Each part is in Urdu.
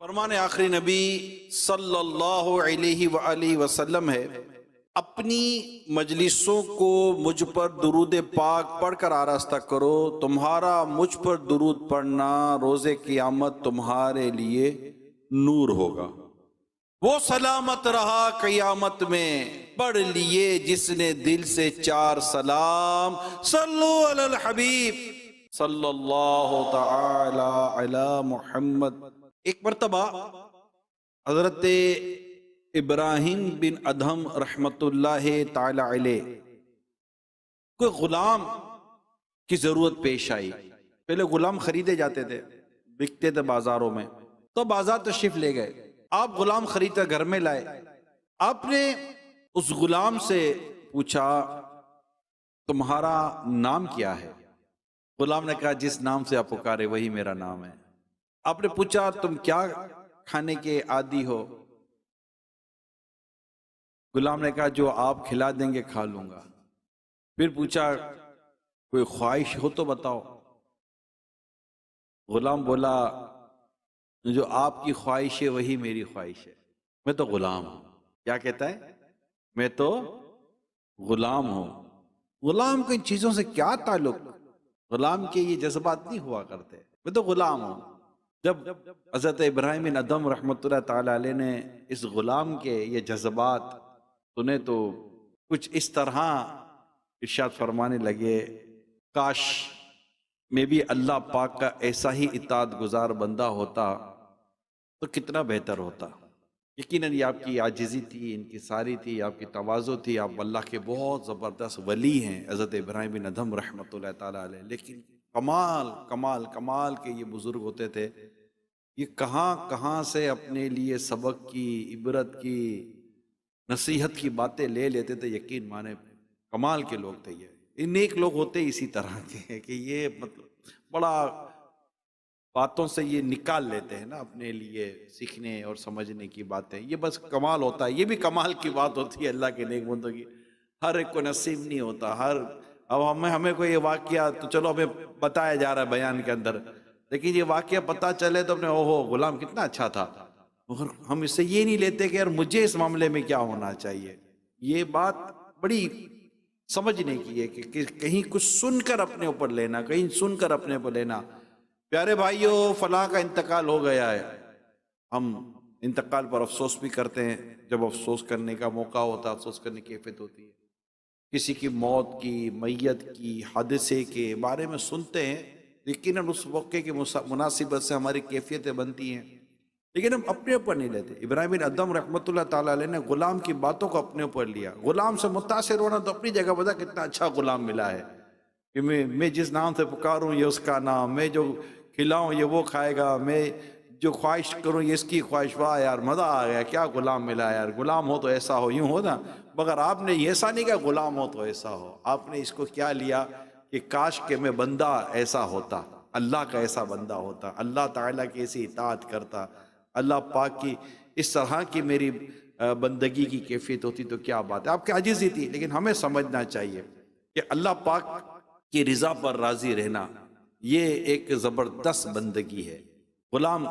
فرمان آخری نبی صلی اللہ علیہ وآلہ وسلم ہے، اپنی مجلسوں کو مجھ پر درود پاک پڑھ کر آراستہ کرو، تمہارا مجھ پر درود پڑھنا روز قیامت تمہارے لیے نور ہوگا۔ وہ سلامت رہا قیامت میں پڑھ لیے جس نے دل سے چار سلام، صلو علی الحبیب صلی اللہ تعالی علی محمد۔ ایک مرتبہ حضرت ابراہیم بن ادہم رحمت اللہ تعالی علیہ کوئی غلام کی ضرورت پیش آئی۔ پہلے غلام خریدے جاتے تھے، بکتے تھے بازاروں میں، تو بازار تشریف لے گئے، آپ غلام خرید کر گھر میں لائے۔ آپ نے اس غلام سے پوچھا تمہارا نام کیا ہے؟ غلام نے کہا جس نام سے آپ پکارے وہی میرا نام ہے۔ آپ نے پوچھا تم کیا کھانے کے عادی ہو؟ غلام نے کہا جو آپ کھلا دیں گے کھا لوں گا۔ پھر پوچھا کوئی خواہش ہو تو بتاؤ۔ غلام بولا جو آپ کی خواہش ہے وہی میری خواہش ہے، میں تو غلام ہوں۔ کیا کہتا ہے؟ میں تو غلام ہوں۔ غلام کو ان چیزوں سے کیا تعلق؟ غلام کے یہ جذبات نہیں ہوا کرتے، میں تو غلام ہوں۔ جب حضرت ابراہیم بن ادہم رحمۃ اللہ تعالی علیہ نے اس غلام کے یہ جذبات سنے تو کچھ اس طرح ارشاد فرمانے لگے، کاش میں بھی اللہ پاک کا ایسا ہی اطاعت گزار بندہ ہوتا تو کتنا بہتر ہوتا۔ یقیناً یہ آپ کی عاجزی تھی، ان کی ساری تھی، آپ کی تواضع تھی، آپ اللہ کے بہت زبردست ولی ہیں حضرت ابراہیم بن ادہم رحمۃ اللہ تعالی علیہ۔ لیکن کمال کے یہ بزرگ ہوتے تھے، یہ کہاں سے اپنے لیے سبق کی، عبرت کی، نصیحت کی باتیں لے لیتے تھے۔ یقین مانے کمال کے لوگ تھے یہ نیک لوگ ہوتے اسی طرح کے کہ یہ مطلب بڑا باتوں سے یہ نکال لیتے ہیں نا اپنے لیے سیکھنے اور سمجھنے کی باتیں۔ یہ بس کمال ہوتا ہے، یہ بھی کمال کی بات ہوتی ہے اللہ کے نیک بندوں کی۔ ہر ایک کو نصیب نہیں ہوتا۔ اب ہمیں کوئی یہ واقعہ تو چلو ہمیں بتایا جا رہا ہے بیان کے اندر، لیکن یہ واقعہ پتہ چلے تو اپنے اوہو غلام کتنا اچھا تھا، مگر ہم اس سے یہ نہیں لیتے کہ یار مجھے اس معاملے میں کیا ہونا چاہیے۔ یہ بات بڑی سمجھنے کی ہے کہ کہیں کچھ سن کر اپنے اوپر لینا، کہیں سن کر اپنے اوپر لینا۔ پیارے بھائیو، فلاں کا انتقال ہو گیا ہے، ہم انتقال پر افسوس بھی کرتے ہیں۔ جب افسوس کرنے کا موقع ہوتا ہے، افسوس کرنے کی کیفیت ہوتی ہے۔ کسی کی موت کی، میت کی، حادثے کے بارے میں سنتے ہیں، لیکن اس موقع کی مناسبت سے ہماری کیفیتیں بنتی ہیں، لیکن ہم اپنے اوپر نہیں لیتے۔ ابراہیم بن ادہم رحمۃ اللہ تعالیٰ علیہ نے غلام کی باتوں کو اپنے اوپر لیا۔ غلام سے متاثر ہونا تو اپنی جگہ بتا کتنا اچھا غلام ملا ہے کہ میں جس نام سے پکاروں یہ اس کا نام، میں جو کھلاؤں یہ وہ کھائے گا، میں جو خواہش کروں یہ اس کی خواہش۔ واہ یار مزہ آ گیا، کیا غلام ملا یار۔ غلام ہو تو ایسا ہو، یوں ہو نا، مگر آپ نے ایسا نہیں کہا غلام ہو تو ایسا ہو۔ آپ نے اس کو کیا لیا کہ کاش کہ میں بندہ ایسا ہوتا، اللہ کا ایسا بندہ ہوتا، اللہ تعالیٰ کی ایسی اطاعت کرتا، اللہ پاک کی اس طرح کی میری بندگی کی کیفیت ہوتی تو کیا بات ہے۔ آپ کی عاجزی تھی، لیکن ہمیں سمجھنا چاہیے کہ اللہ پاک کی رضا پر راضی رہنا یہ ایک زبردست بندگی ہے۔ غلام،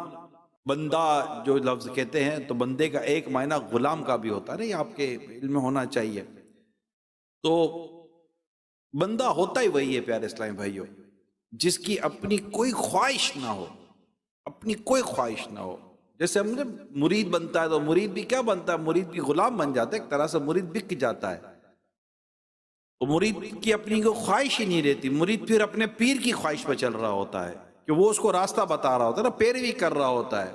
بندہ جو لفظ کہتے ہیں تو بندے کا ایک معنی غلام کا بھی ہوتا ہے نا، یہ آپ کے علم میں ہونا چاہیے۔ تو بندہ ہوتا ہی وہی ہے پیارے اسلامی بھائیوں جس کی اپنی کوئی خواہش نہ ہو، اپنی کوئی خواہش نہ ہو۔ جیسے ہم نے مرید بنتا ہے تو مرید بھی کیا بنتا ہے؟ مرید بھی غلام بن جاتا ہے، ایک طرح سے مرید بک جاتا ہے۔ تو مرید کی اپنی کوئی خواہش ہی نہیں رہتی، مرید پھر اپنے پیر کی خواہش پہ چل رہا ہوتا ہے کہ وہ اس کو راستہ بتا رہا ہوتا ہے نا، پیروی کر رہا ہوتا ہے،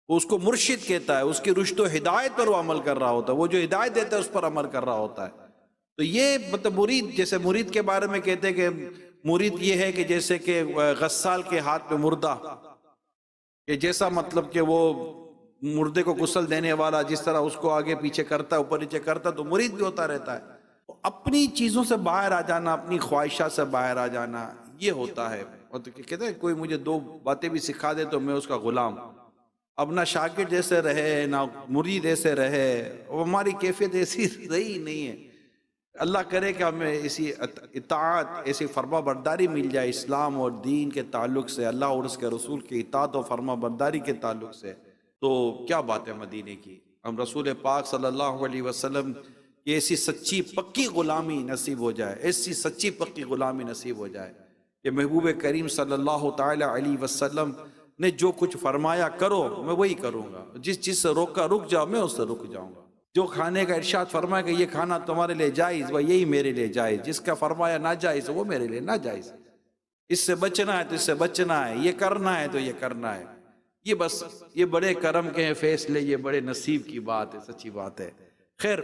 وہ اس کو مرشد کہتا ہے، اس کی رشد و ہدایت پر وہ عمل کر رہا ہوتا ہے، وہ جو ہدایت دیتا ہے اس پر عمل کر رہا ہوتا ہے۔ تو یہ مطلب مرید، جیسے مرید کے بارے میں کہتے ہیں کہ مرید یہ ہے کہ جیسے کہ غسال کے ہاتھ میں مردہ، کہ جیسا مطلب کہ وہ مردے کو غسل دینے والا جس طرح اس کو آگے پیچھے کرتا ہے، اوپر نیچے کرتا ہے، تو مرید بھی ہوتا رہتا ہے۔ اپنی چیزوں سے باہر آ جانا، اپنی خواہشات سے باہر آ جانا، یہ ہوتا ہے۔ اور تو کہتے ہیں کوئی مجھے دو باتیں بھی سکھا دے تو میں اس کا غلام۔ اب نہ شاگرد جیسے رہے نہ مرید ایسے رہے، اور ہماری کیفیت ایسی رہی نہیں ہے۔ اللہ کرے کہ ہمیں ایسی اطاعت، ایسی فرما برداری مل جائے اسلام اور دین کے تعلق سے، اللہ اور اس کے رسول کی اطاعت و فرما برداری کے تعلق سے۔ تو کیا بات ہے مدینے کی. ہم رسول پاک صلی اللہ علیہ وسلم کی ایسی سچی پکی غلامی نصیب ہو جائے، ایسی سچی پکی غلامی نصیب ہو جائے کہ محبوب کریم صلی اللہ تعالی علیہ وسلم نے جو کچھ فرمایا کرو میں وہی کروں گا، جس چیز سے روکا رک جاؤ میں اس سے رک جاؤں گا، جو کھانے کا ارشاد فرمایا کہ یہ کھانا تمہارے لیے جائز وہ یہی میرے لیے جائز، جس کا فرمایا ناجائز وہ میرے لیے ناجائز، اس سے بچنا ہے تو اس سے بچنا ہے، یہ کرنا ہے تو یہ کرنا ہے. یہ بس یہ بڑے کرم کے ہیں فیصلے، یہ بڑے نصیب کی بات ہے، سچی بات ہے. خیر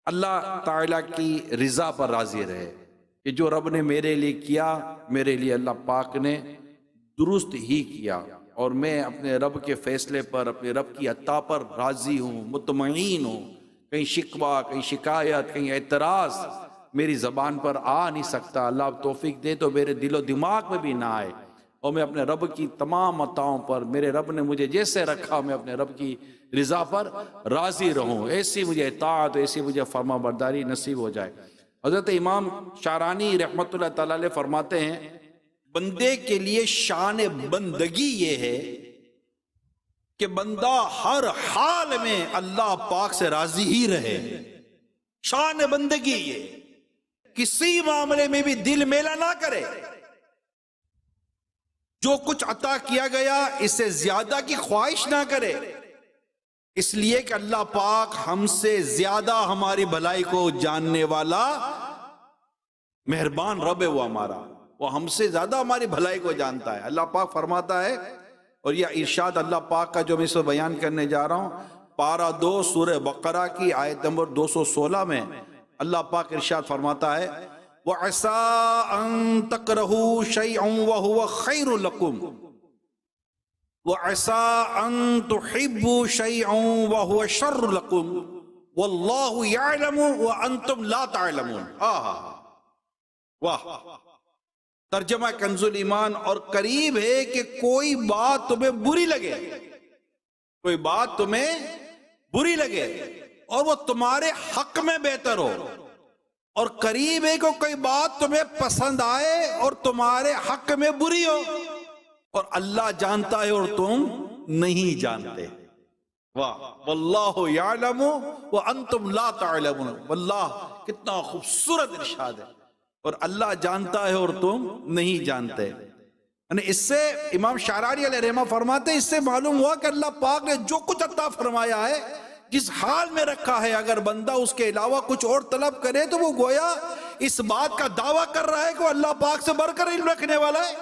اللہ تعالیٰ کی رضا پر راضی رہے کہ جو رب نے میرے لیے کیا میرے لیے اللہ پاک نے درست ہی کیا، اور میں اپنے رب کے فیصلے پر اپنے رب کی عطا پر راضی ہوں، مطمئن ہوں. کہیں شکوہ کہیں شکایت کہیں اعتراض میری زبان پر آ نہیں سکتا. اللہ توفیق دے تو میرے دل و دماغ میں بھی نہ آئے، اور میں اپنے رب کی تمام عطاؤں پر میرے رب نے مجھے جیسے رکھا میں اپنے رب کی رضا پر راضی رہوں، ایسی مجھے اطاعت ایسی مجھے فرما برداری نصیب ہو جائے. حضرت امام شعرانی رحمۃ اللہ تعالیٰ علیہ فرماتے ہیں بندے کے لیے شان بندگی یہ ہے کہ بندہ ہر حال میں اللہ پاک سے راضی ہی رہے. شان بندگی یہ کسی معاملے میں بھی دل میلا نہ کرے، جو کچھ عطا کیا گیا اس سے زیادہ کی خواہش نہ کرے، اس لیے کہ اللہ پاک ہم سے زیادہ ہماری بھلائی کو جاننے والا مہربان رب ہے. وہ ہمارا وہ ہم سے زیادہ ہماری بھلائی کو جانتا ہے. اللہ پاک فرماتا ہے، اور یہ ارشاد اللہ پاک کا جو میں اس کو بیان کرنے جا رہا ہوں پارہ 2 سورہ بقرہ کی آیت نمبر 216 میں اللہ پاک ارشاد فرماتا ہے وَعَسَىٰ أَن تَكْرَهُوا شَيْئًا وَهُوَ خَيْرٌ لَكُمْ وَعَسَىٰ أَن تُحِبُّوا شَيْئًا وَهُوَ شَرٌّ لَكُمْ وَاللَّهُ يَعْلَمُ وَأَنْتُمْ لَا تَعْلَمُونَ. واہ، ترجمہ کنز ایمان. اور قریب ہے کہ کوئی بات تمہیں بری لگے، کوئی بات تمہیں بری لگے اور وہ تمہارے حق میں بہتر ہو، اور قریب ہے کہ کوئی بات تمہیں پسند آئے اور تمہارے حق میں بری ہو، اور اللہ جانتا ہے اور تم نہیں جانتے. واہ، واللہ یعلم وانتم لا تعلمون. واللہ کتنا خوبصورت ارشاد ہے، اور اللہ جانتا ہے اور تم نہیں جانتے. یعنی اس سے امام شعرانی علیہ رحمہ فرماتے ہیں اس سے معلوم ہوا کہ اللہ پاک نے جو کچھ عطا فرمایا ہے جس حال میں رکھا ہے، اگر بندہ اس کے علاوہ کچھ اور طلب کرے تو وہ گویا اس بات کا دعویٰ کر رہا ہے کہ وہ اللہ پاک سے بڑھ کر علم رکھنے والا ہے،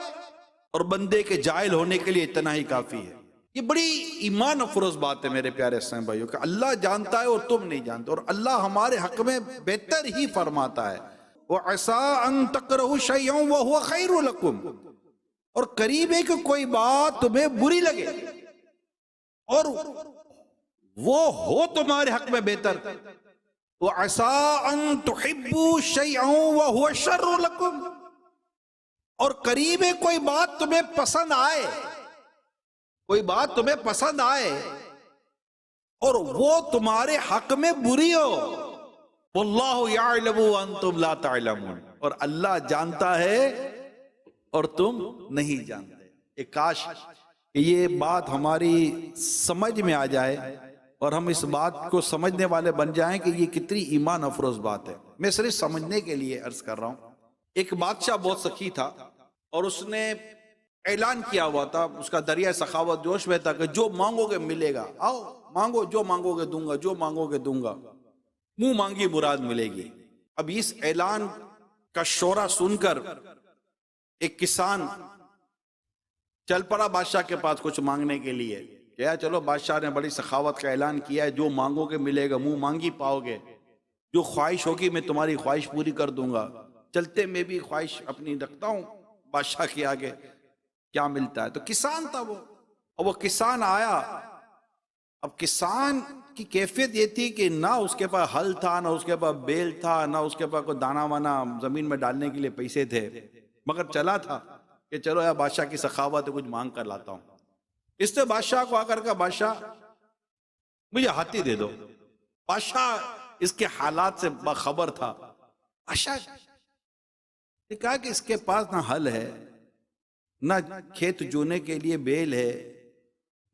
اور بندے کے جاہل ہونے کے لیے اتنا ہی کافی ہے. یہ بڑی ایمان افروز بات ہے میرے پیارے اسلام بھائیوں کہ اللہ جانتا ہے اور تم نہیں جانتے، اور اللہ ہمارے حق میں بہتر ہی فرماتا ہے. وَعَسَىٰ أَن تَكْرَهُوا شَيْئًا وَهُوَ خَيْرٌ لَكُمْ، اور قریب ہے کہ کوئی بات تمہیں بری لگے اور وہ ہو تمہارے حق میں بہتر. وَعَسَىٰ أَن تُحِبُّوا شَيْئًا وَهُوَ شَرٌّ لَكُمْ، اور قریب ہے کوئی بات تمہیں پسند آئے، کوئی بات تمہیں پسند آئے اور وہ تمہارے حق میں بری ہو. واللہ یعلم وانتم لا تعلمون، اور اللہ جانتا ہے اور تم نہیں جانتے. ایک کاش کہ یہ بات ہماری سمجھ میں آ جائے اور ہم اس بات کو سمجھنے والے بن جائیں کہ یہ کتنی ایمان افروز بات ہے. میں صرف سمجھنے کے لیے عرض کر رہا ہوں. ایک بادشاہ بہت سخی تھا اور اس نے اعلان کیا ہوا تھا، اس کا دریا سخاوت جوش میں تھا کہ جو مانگو گے ملے گا، آؤ مانگو، جو مانگو گے دوں گا، جو مانگو گے دوں گا، منہ مانگی مراد ملے گی. اب اس اعلان کا شورا سن کر ایک کسان چل پڑا بادشاہ کے پاس کچھ مانگنے کے لیے. کہا چلو بادشاہ نے بڑی سخاوت کا اعلان کیا ہے، جو مانگو گے ملے گا، منہ مانگی پاؤ گے، جو خواہش ہوگی میں تمہاری خواہش پوری کر دوں گا. چلتے میں بھی خواہش اپنی رکھتا ہوں بادشاہ کے آگے، کیا ملتا ہے. تو کسان تھا وہ، اور وہ کسان آیا. اب کسان کی کیفیت یہ تھی کہ نہ اس کے پاس ہل تھا، نہ اس کے پاس بیل تھا، نہ اس کے پاس کوئی دانا وانا زمین میں ڈالنے کے لیے پیسے تھے، مگر چلا تھا کہ چلو یار بادشاہ کی سخاوت ہے کچھ مانگ کر لاتا ہوں. اس نے بادشاہ کو آ کر کہا بادشاہ مجھے ہاتھی دے دو. بادشاہ اس کے حالات سے باخبر تھا. بادشاہ نے کہا کہ اس کے پاس نہ ہل ہے، نہ کھیت جونے کے لیے بیل ہے،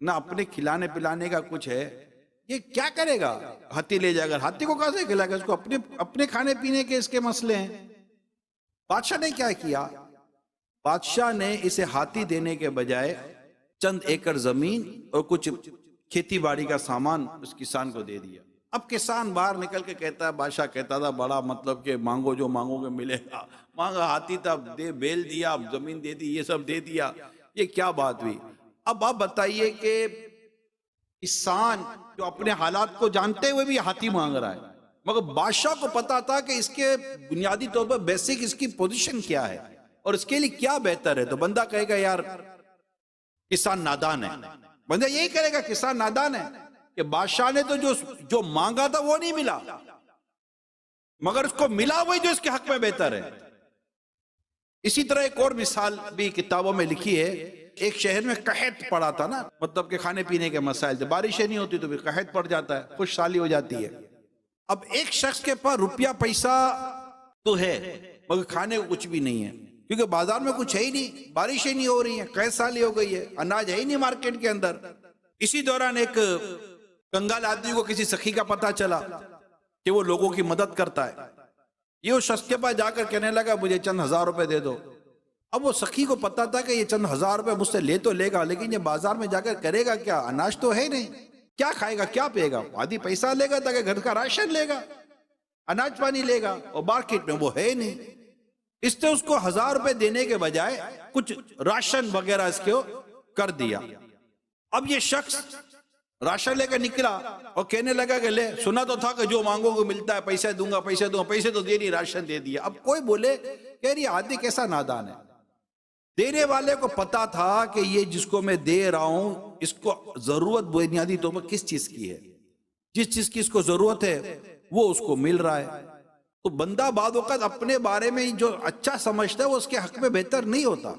نہ اپنے کھلانے پلانے کا کچھ ہے، یہ کیا کرے گا؟ ہاتھی لے جائے گا، ہاتھی کو کہاں سے کھلائے گا؟ اس کو اپنے کھانے پینے کے اس کے مسئلے ہیں۔ بادشاہ نے کیا کیا؟ بادشاہ نے اسے ہاتھی دینے کے بجائے چند ایکڑ زمین اور کچھ کھیتی باڑی کا سامان اس کسان کو دے دیا۔ اب کسان باہر نکل کے کہتا ہے، بادشاہ کہتا تھا بڑا مطلب کہ مانگو جو مانگو گے ملے گا، مانگا ہاتھی تھا، دے بیل دیا، زمین دے دی، یہ سب دے دیا، یہ کیا بات ہوئی؟ اب آپ بتائیے کہ کسان جو اپنے حالات کو جانتے ہوئے بھی ہاتھی مانگ رہا ہے، مگر بادشاہ کو پتا تھا کہ اس کے بنیادی طور پر بیسک اس کی پوزیشن کیا ہے اور اس کے لیے کیا بہتر ہے۔ تو بندہ کہے گا یار کسان نادان ہے، بندہ یہی کرے گا کسان نادان ہے کہ بادشاہ نے تو جو مانگا تھا وہ نہیں ملا، مگر اس کو ملا وہی جو اس کے حق میں بہتر ہے۔ اسی طرح ایک اور مثال بھی کتابوں میں لکھی ہے، ایک شہر میں قحط پڑا تھا نا، مطلب کہ کھانے پینے کے مسائل تھے، بارشیں نہیں ہوتی تو بھی قحط پڑ جاتا ہے، خوش سالی ہو جاتی ہے۔ اب ایک شخص کے پاس روپیہ پیسہ تو ہے مگر کھانے کو کچھ بھی نہیں ہے، کیونکہ بازار میں کچھ ہے ہی نہیں، بارشیں نہیں ہو رہی ہیں، قحط سالی ہو گئی ہے، اناج ہے ہی نہیں مارکیٹ کے اندر۔ اسی دوران ایک کنگال آدمی کو کسی سخی کا پتہ چلا کہ وہ لوگوں کی مدد کرتا ہے، یہ اس شخص کے پاس جا کر کہنے لگا مجھے چند ہزار روپے دے دو۔ اب وہ سخی کو پتا تھا کہ یہ چند ہزار روپے مجھ سے لے تو لے گا، لیکن یہ بازار میں جا کر کرے گا کیا؟ اناج تو ہے نہیں، کیا کھائے گا، کیا پیے گا؟ آدھی پیسہ لے گا تاکہ گھر کا راشن لے گا، اناج پانی لے گا، اور مارکیٹ میں وہ ہے نہیں۔ اس نے اس کو 1000 روپے دینے کے بجائے کچھ راشن وغیرہ اس کو کر دیا۔ اب یہ شخص راشن لے کر نکلا اور کہنے لگا کہ لے، سنا تو تھا کہ جو مانگو گے ملتا ہے، پیسے دوں گا، پیسے دوں گا، پیسے تو دے نہیں، راشن دے دیا۔ اب کوئی بولے کہ یہ آدمی کیسا نادان ہے، دینے والے کو پتا تھا کہ یہ جس کو میں دے رہا ہوں اس کو ضرورت بنیادی طور پر کس چیز کی ہے، جس چیز کی اس کو ضرورت ہے وہ اس کو مل رہا ہے۔ تو بندہ بعض اوقات اپنے بارے میں جو اچھا سمجھتا ہے وہ اس کے حق میں بہتر نہیں ہوتا۔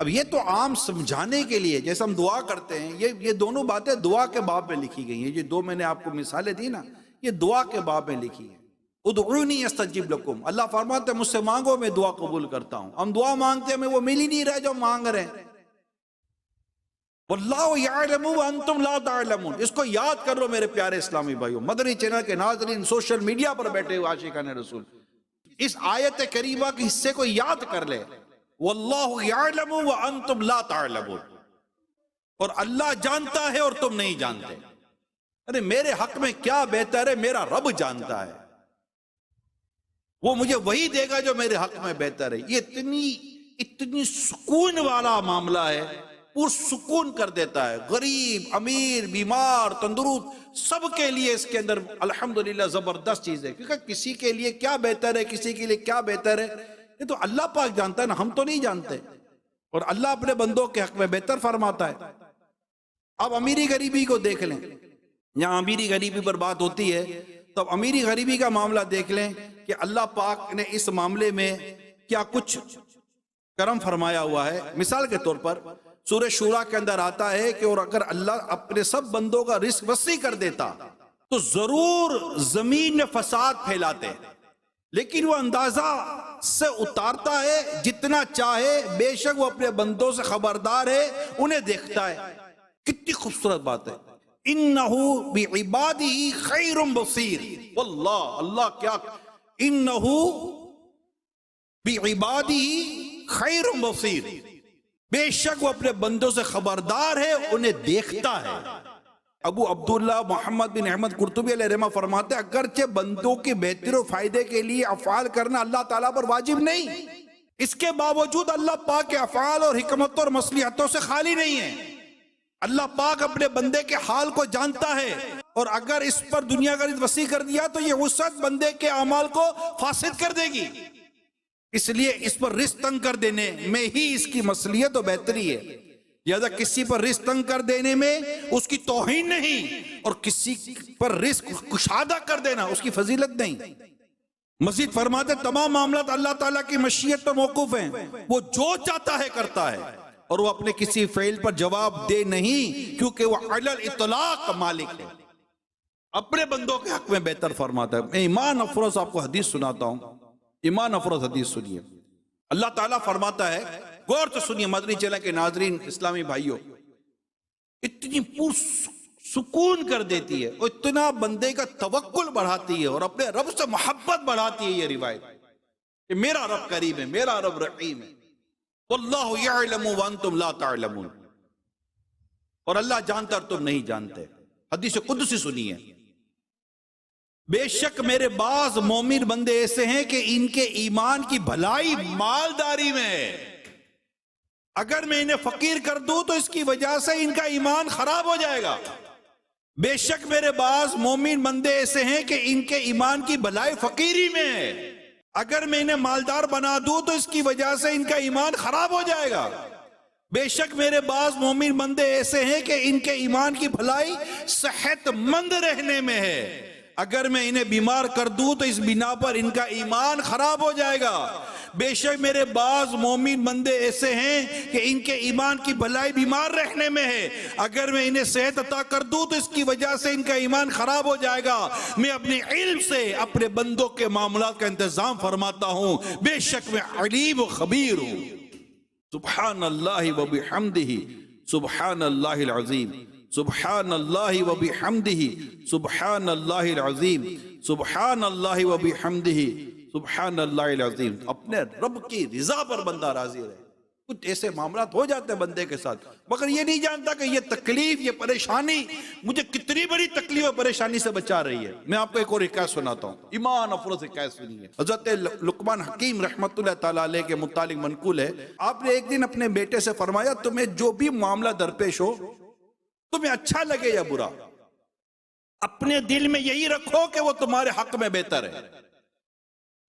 اب یہ تو عام سمجھانے کے لیے، جیسے ہم دعا کرتے ہیں، یہ دونوں باتیں دعا کے باب میں لکھی گئی ہیں، یہ دو میں نے آپ کو مثالیں دی نا، یہ دعا کے باب میں لکھی ہیں۔ ادعونی استجب لکم، اللہ فرماتے ہیں مجھ سے مانگو میں دعا قبول کرتا ہوں۔ ہم دعا مانگتے ہیں، ہمیں وہ مل ہی نہیں رہا جو ہم مانگ رہے ہیں۔ واللہ یعلم وانتم لا تعلمون، اس کو یاد کر لو میرے پیارے اسلامی بھائیوں، مدنی چینل کے ناظرین، سوشل میڈیا پر بیٹھے ہوئے عاشقان رسول، اس آیت کریمہ کے حصے کو یاد کر لے، واللہ یعلم وانتم لا تعلمون، اور اللہ جانتا ہے اور تم نہیں جانتے۔ ارے میرے حق میں کیا بہتر ہے میرا رب جانتا ہے، وہ مجھے وہی دے گا جو میرے حق میں بہتر ہے۔ یہ اتنی سکون والا معاملہ ہے، پرسکون کر دیتا ہے، غریب، امیر، بیمار، تندرست، سب کے لیے اس کے اندر الحمدللہ زبردست چیز ہے، کیونکہ کسی کے لیے کیا بہتر ہے، کسی کے لیے کیا بہتر ہے، یہ تو اللہ پاک جانتا ہے نا، ہم تو نہیں جانتے، اور اللہ اپنے بندوں کے حق میں بہتر فرماتا ہے۔ اب امیری غریبی کو دیکھ لیں، یہاں امیری غریبی پر بات ہوتی ہے تو اب امیری غریبی کا معاملہ دیکھ لیں کہ اللہ پاک نے اس معاملے میں کیا کچھ کرم فرمایا ہوا ہے۔ مثال کے طور پر سورہ شورا کے اندر آتا ہے کہ اور اگر اللہ اپنے سب بندوں کا رزق وسیع کر دیتا تو ضرور زمین میں فساد پھیلاتے، لیکن وہ اندازہ سے اتارتا ہے جتنا چاہے، بے شک وہ اپنے بندوں سے خبردار ہے، انہیں دیکھتا ہے۔ کتنی خوبصورت بات ہے، انہو بعبادہ خیر بصیر، واللہ اللہ کیا، انہو بعبادہ خیر بصیر، بے شک وہ اپنے بندوں سے خبردار ہے، انہیں دیکھتا ہے۔ ابو عبداللہ محمد بن احمد قرطبی علیہ رحمہ فرماتے ہیں اگرچہ بندوں کے بہتر و فائدے کے لیے افعال کرنا اللہ تعالیٰ پر واجب نہیں، اس کے باوجود اللہ پاک کے افعال اور حکمتوں اور مصلحتوں سے خالی نہیں ہے۔ اللہ پاک اپنے بندے کے حال کو جانتا ہے، اور اگر اس پر دنیا کا رزق وسیع کر دیا تو یہ وسعت بندے کے اعمال کو فاسد کر دے گی، اس لیے اس پر رزق تنگ کر دینے میں ہی اس کی مصلحت و بہتری ہے۔ لہذا کسی پر رزق تنگ کر دینے میں اس کی توہین نہیں، اور کسی پر رزق کشادہ کر دینا اس کی فضیلت نہیں۔ مزید فرماتے تمام معاملات اللہ تعالیٰ کی مشیت پر موقوف ہیں، وہ جو چاہتا ہے کرتا ہے، اور وہ اپنے کسی فعل پر جواب دے نہیں، کیونکہ وہ علی الاطلاق مالک ہے، اپنے بندوں کے حق میں بہتر فرماتا ہے۔ میں ایمان افروز آپ کو حدیث سناتا ہوں، ایمان افروز حدیث سنیے۔ اللہ تعالیٰ فرماتا ہے، غور سے سنیے مدنی چینل کے ناظرین، اسلامی بھائیوں، اتنی سکون کر دیتی ہے اور اتنا بندے کا توکل بڑھاتی ہے اور اپنے رب سے محبت بڑھاتی ہے یہ روایت کہ میرا رب کریم ہے، میرا رب رحیم ہے، واللہ یعلم وانتم لا تعلمون، اور اللہ جانتا اور تم نہیں جانتے۔ حدیث قدسی سنیے، بے شک میرے بعض مومن بندے ایسے ہیں کہ ان کے ایمان کی بھلائی مالداری میں ہے، اگر میں انہیں فقیر کر دوں تو اس کی وجہ سے ان کا ایمان خراب ہو جائے گا۔ بے شک میرے بعض مومن بندے ایسے ہیں کہ ان کے ایمان کی بھلائی فقیری میں ہے، اگر میں انہیں مالدار بنا دوں تو اس کی وجہ سے ان کا ایمان خراب ہو جائے گا۔ بے شک میرے بعض مومن بندے ایسے ہیں کہ ان کے ایمان کی بھلائی صحت مند رہنے میں ہے، اگر میں انہیں بیمار کر دوں تو اس بنا پر ان کا ایمان خراب ہو جائے گا۔ بے شک میرے بعض مومن بندے ایسے ہیں کہ ان کے ایمان کی بھلائی بیمار رہنے میں ہے، اگر میں انہیں صحت عطا کر دوں تو اس کی وجہ سے ان کا ایمان خراب ہو جائے گا۔ میں اپنے علم سے اپنے بندوں کے معاملات کا انتظام فرماتا ہوں، بے شک میں علیم و خبیر ہوں۔ سبحان اللہ و بحمدہ، سبحان اللہ العظیم، سبحان اللہ و بحمدہ، سبحان اللہ العظیم، سبحان اللہ و بحمدہ، سبحان اللہ العظیم۔ اپنے رب کی رضا پر بندہ راضی رہے۔ کچھ ایسے معاملات ہو جاتے ہیں بندے کے ساتھ مگر یہ نہیں جانتا کہ یہ تکلیف، یہ پریشانی مجھے کتنی بڑی تکلیف اور پریشانی سے بچا رہی ہے۔ میں آپ کو ایک اور حکایت سناتا ہوں، ایمان افروز حکایت سنیے۔ حضرت لقمان حکیم رحمت اللہ تعالیٰ علیہ کے متعلق منقول ہے، آپ نے ایک دن اپنے بیٹے سے فرمایا تمہیں جو بھی معاملہ درپیش ہو، تمہیں اچھا لگے یا برا، اپنے دل میں یہی رکھو کہ وہ تمہارے حق میں بہتر ہے۔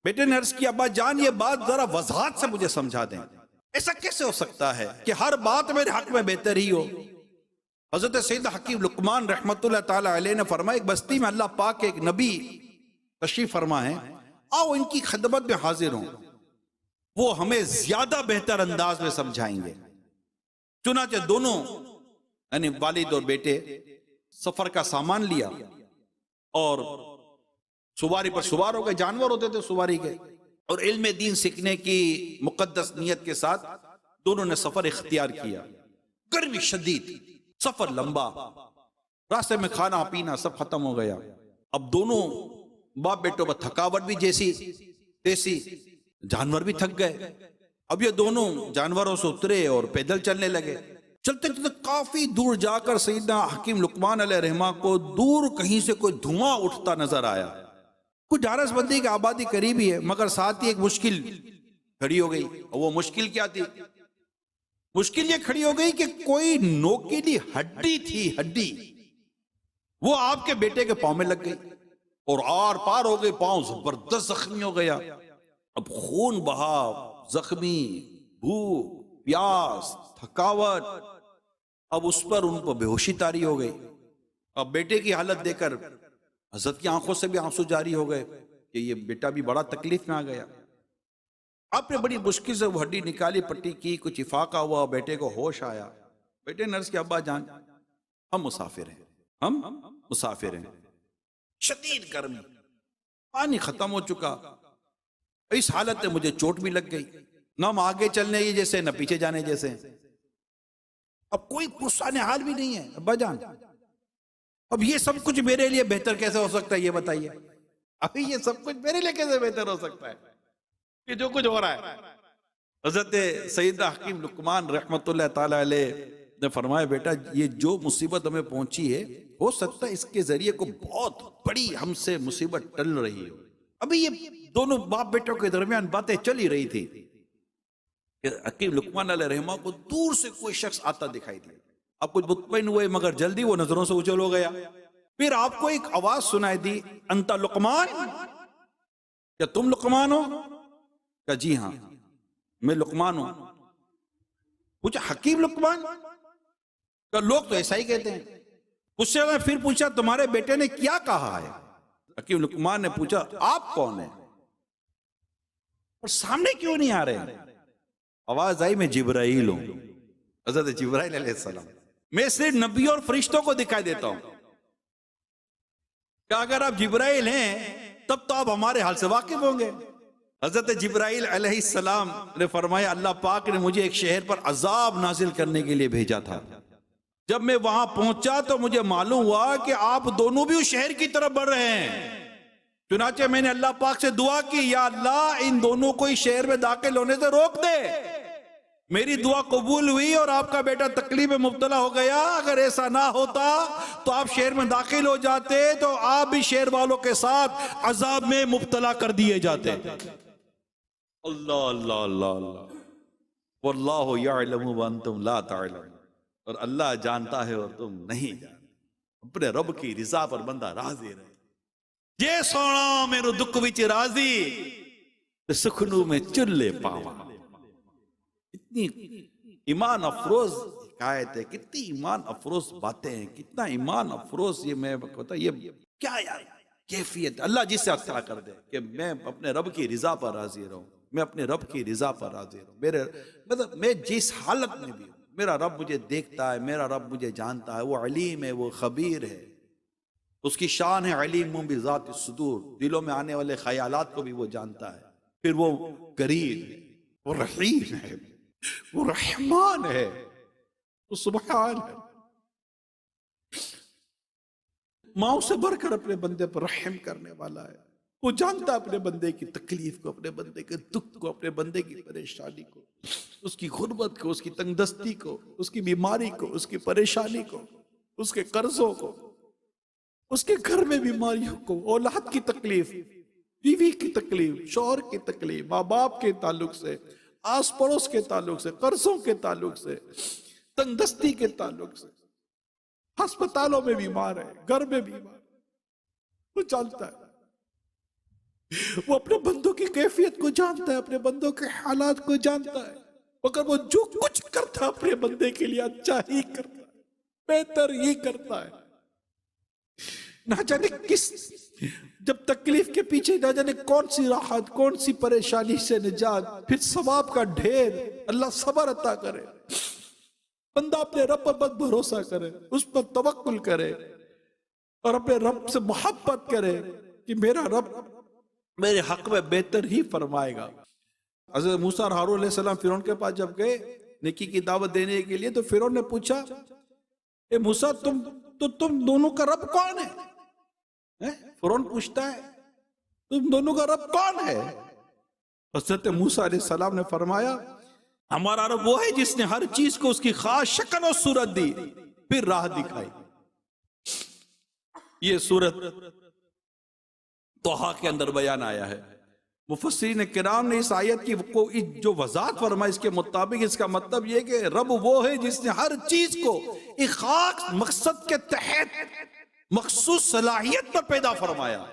بیٹے نے عرض کیا ابا جان یہ بات ذرا وضاحت سے مجھے سمجھا دیں، ایسا کیسے ہو سکتا ہے کہ ہر بات میرے حق میں بہتر ہی ہو؟ حضرت سیدنا حکیم لقمان رحمت اللہ تعالی علیہ نے فرمایا ایک بستی میں اللہ پاک کے ایک نبی تشریف فرما ہے، آؤ ان کی خدمت میں حاضر ہوں، وہ ہمیں زیادہ بہتر انداز میں سمجھائیں گے۔ چنانچہ دونوں یعنی والد اور بیٹے سفر کا سامان لیا اور سواری پر سوار ہو گئے، جانور ہوتے تھے سواری کے، اور علم دین سیکھنے کی مقدس نیت کے ساتھ دونوں نے سفر اختیار کیا۔ گرمی شدید، سفر لمبا، راستے میں کھانا پینا سب ختم ہو گیا۔ اب دونوں باپ بیٹوں پر تھکاوٹ بھی جیسی تیسی، جانور بھی تھک گئے۔ اب یہ دونوں جانوروں سے اترے اور پیدل چلنے لگے۔ چلتے چلتے کافی دور جا کر سیدنا حکیم لقمان علیہ رحمہ کو دور کہیں سے کوئی دھواں اٹھتا نظر آیا۔ کچھ ڈھارس بندی کی آبادی قریب ہی ہے مگر ساتھ ہی ایک مشکل کھڑی ہو گئی، اور وہ مشکل کیا تھی؟ مشکل یہ کھڑی ہو گئی کہ کوئی نوکیلی ہڈی تھی، ہڈی وہ آپ کے بیٹے کے پاؤں میں لگ گئی اور آر پار ہو گئی، پاؤں زبردست زخمی ہو گیا۔ اب خون بہا، زخمی، بھوک، پیاس، تھکاوٹ، اب اس پر ان کو بے ہوشی طاری ہو گئی۔ اب بیٹے کی حالت دیکھ کر حضرت کی آنکھوں سے بھی آنسو جاری ہو گئے کہ یہ بیٹا بھی بڑا تکلیف میں آ گیا۔ آپ نے بڑی مشکل سے وہ ہڈی نکالی، پٹی کی، کچھ افاقہ ہوا، بیٹے کو ہوش آیا۔ بیٹے نے عرض کیا ابا جان ہم مسافر ہیں، ہم مسافر ہیں، شدید گرمی، پانی ختم ہو چکا، اس حالت میں مجھے چوٹ بھی لگ گئی، نہ ہم آگے چلنے کی جیسے نہ پیچھے جانے جیسے، اب کوئی پرسان حال بھی نہیں ہے ابا جان، اب یہ سب کچھ میرے لیے بہتر کیسے ہو سکتا ہے یہ بتائیے، ابھی یہ سب کچھ میرے لیے کیسے بہتر ہو سکتا ہے کہ جو کچھ ہو رہا ہے؟ حضرت سیدنا حکیم لقمان رحمت اللہ تعالی علیہ نے فرمایا بیٹا یہ جو مصیبت ہمیں پہنچی ہے ہو سکتا ہے اس کے ذریعے کو بہت بڑی ہم سے مصیبت ٹل رہی ہو۔ ابھی یہ دونوں باپ بیٹوں کے درمیان باتیں چلی رہی تھی کہ حکیم لقمان علیہ رحمہ کو دور سے کوئی شخص آتا دکھائی دیا۔ اب کچھ مطمئن ہوئے مگر جلدی وہ نظروں سے اچھل ہو گیا۔ پھر آپ کو ایک آواز سنائی دی، انت لقمان، کیا تم لقمان ہو؟ کہا جی ہاں میں لقمان ہوں۔ پوچھا حکیم لقمان؟ کہا لوگ تو ایسا ہی کہتے ہیں۔ پھر پوچھا تمہارے بیٹے نے کیا کہا ہے؟ حکیم لقمان نے پوچھا آپ کون ہیں اور سامنے کیوں نہیں آ رہے؟ آواز آئی میں جبرائیل ہوں، حضرت جبرائیل علیہ السلام۔ میں صرف نبیوں اور فرشتوں کو دکھائی دیتا ہوں کہ اگر آپ جبرائیل ہیں تب تو آپ ہمارے حال سے واقف ہوں گے۔ حضرت جبرائیل علیہ السلام نے فرمایا اللہ پاک نے مجھے ایک شہر پر عذاب نازل کرنے کے لیے بھیجا تھا، جب میں وہاں پہنچا تو مجھے معلوم ہوا کہ آپ دونوں بھی اس شہر کی طرف بڑھ رہے ہیں۔ چنانچہ میں نے اللہ پاک سے دعا کی، یا اللہ ان دونوں کو اس شہر میں داخل ہونے سے روک دے۔ میری دعا قبول ہوئی اور آپ کا بیٹا تکلیف میں مبتلا ہو گیا۔ اگر ایسا نہ ہوتا تو آپ شہر میں داخل ہو جاتے تو آپ بھی شہر والوں کے ساتھ عذاب میں مبتلا کر دیے جاتے۔ اللہ اللہ اللہ اللہ، واللہ یعلم وانتم لا تعلمون، اور اللہ جانتا ہے اور تم نہیں جانتے۔ اپنے رب کی رضا پر بندہ راضی رہے۔ جے سونا میرے دکھ وچ راضی تے سکھنو میں چلے پاواں۔ اتنی ایمان افروز حکایت ہے، کتنی ایمان افروز باتیں ہیں، کتنا ایمان افروز یہ میں بتا، یہ کیا یار کیفیت اللہ جس سے عطا کر دے کہ میں اپنے رب کی رضا پر راضی رہوں، میں اپنے رب کی رضا پر راضی رہوں۔ میرے مطلب میں جس حالت میں بھی ہوں، میرا رب مجھے دیکھتا ہے، میرا رب مجھے جانتا ہے، وہ علیم ہے، وہ خبیر ہے۔ اس کی شان ہے علیم بذات الصدور، دلوں میں آنے والے خیالات کو بھی وہ جانتا ہے۔ پھر وہ کریم ہے، وہ رحیم ہے، وہ رحمان ہے، وہ سبحان ہے۔ ماؤں سے بڑھ کر اپنے بندے پر رحم کرنے والا ہے۔ وہ جانتا ہے اپنے بندے کی تکلیف کو، اپنے بندے کے دکھ کو، اپنے بندے کی پریشانی کو، اس کی غربت کو، اس کی تنگ دستی کو، اس کی بیماری کو، اس کی پریشانی کو، اس کے قرضوں کو، اس کے گھر میں بیماریوں کو، اولاد کی تکلیف، بیوی کی تکلیف، شوہر کی تکلیف، ماں باپ کے تعلق سے، آس پڑوس کے تعلق سے، قرضوں کے تعلق سے، تنگ دستی کے تعلق سے، ہسپتالوں میں بیمار ہے، گھر میں بیمار ہے، وہ جانتا ہے۔ وہ اپنے بندوں کی کیفیت کو جانتا ہے، اپنے بندوں کے حالات کو جانتا ہے، مگر وہ جو کچھ کرتا ہے اپنے بندے کے لیے اچھا ہی کرتا ہے، بہتر ہی کرتا ہے۔ نہ جانے کس، جب تکلیف کے پیچھے نہ جانے کون سی راحت، کون سی پریشانی سے نجات، پھر ثواب کا ڈھیر، اللہ صبر عطا کرے۔ بندہ اپنے رب پر بس بھروسہ کرے، اس پر توکل کرے اور اپنے رب سے محبت کرے کہ میرا رب میرے حق میں بہتر ہی فرمائے گا۔ حضرت موسیٰ اور ہارون علیہ السلام فرعون کے پاس جب گئے نیکی کی دعوت دینے کے لیے، تو فرعون نے پوچھا، اے موسیٰ تم دونوں کا رب کون ہے؟ فرعون پوچھتا ہے تم دونوں کا رب کون ہے؟ حضرت موسیٰ علیہ السلام نے فرمایا، ہمارا رب وہ ہے جس نے ہر چیز کو اس کی خاص شکل اور صورت دی، پھر راہ دکھائی۔ یہ صورت طٰہٰ کے اندر بیان آیا ہے۔ مفسرین کرام نے اس آیت کی جو وضاحت فرمائی، اس کے مطابق اس کا مطلب یہ کہ رب وہ ہے جس نے ہر چیز کو ایک خاص مقصد کے تحت مخصوص صلاحیت پر پیدا فرمایا،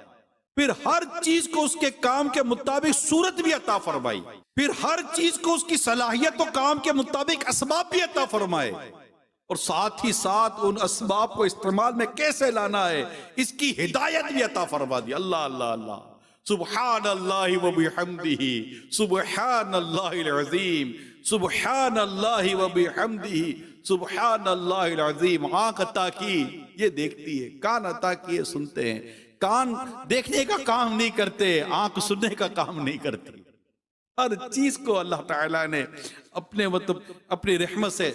پھر ہر چیز کو اس کے کام کے مطابق صورت بھی عطا فرمائی، پھر ہر چیز کو اس کی صلاحیت و کام کے مطابق اسباب بھی عطا فرمائے، اور ساتھ ہی ساتھ ان اسباب کو استعمال میں کیسے لانا ہے اس کی ہدایت بھی عطا فرما دی۔ اللہ اللہ اللہ، سبحان اللہ و بحمدہ، سبحان اللہ العظیم، سبحان اللہ و بحمدہ، سبحان اللہ العظیم۔ آنکھ عطا کی یہ دیکھتی ہے، کان عطا کیے سنتے ہیں۔ کان دیکھنے کا کام نہیں کرتے، آنکھ سننے کا کام نہیں کرتی۔ ہر چیز کو اللہ تعالیٰ نے اپنی رحمت سے